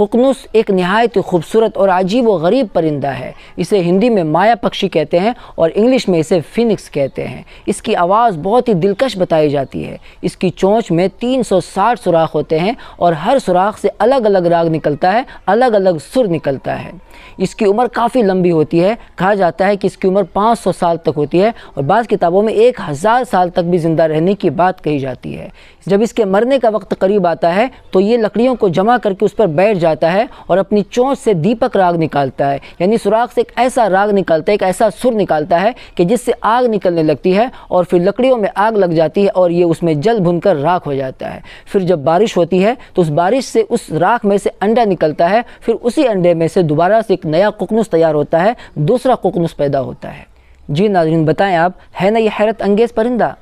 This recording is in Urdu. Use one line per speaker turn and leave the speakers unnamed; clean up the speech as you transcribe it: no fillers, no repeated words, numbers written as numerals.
ققنس ایک نہایت خوبصورت اور عجیب و غریب پرندہ ہے۔ اسے ہندی میں مایا پکشی کہتے ہیں اور انگلش میں اسے فینکس کہتے ہیں۔ اس کی آواز بہت ہی دلکش بتائی جاتی ہے۔ اس کی چونچ میں 360 سوراخ ہوتے ہیں اور ہر سوراخ سے الگ الگ راگ نکلتا ہے، الگ الگ سر نکلتا ہے۔ اس کی عمر کافی لمبی ہوتی ہے، کہا جاتا ہے کہ اس کی عمر 500 سال تک ہوتی ہے اور بعض کتابوں میں 1000 سال تک بھی زندہ رہنے کی بات کہی جاتی ہے۔ جب اس کے مرنے کا وقت قریب آتا ہے تو یہ لکڑیوں کو جمع کر کے اس پر بیٹھ جاتا ہے اور اپنی چونچ سے دیپک راگ نکالتا ہے، یعنی سوراخ سے ایک ایسا راگ نکالتا ہے، ایک ایسا سر نکالتا ہے کہ جس سے آگ نکلنے لگتی ہے اور پھر لکڑیوں میں آگ لگ جاتی ہے اور یہ اس میں جل بھن کر راکھ ہو جاتا ہے۔ پھر جب بارش ہوتی ہے تو اس بارش سے اس راکھ میں سے انڈا نکلتا ہے، پھر اسی انڈے میں سے دوبارہ سے ایک نیا ققنس تیار ہوتا ہے، دوسرا ققنس پیدا ہوتا ہے۔ جی ناظرین، بتائیں آپ، ہے نا یہ حیرت انگیز پرندہ؟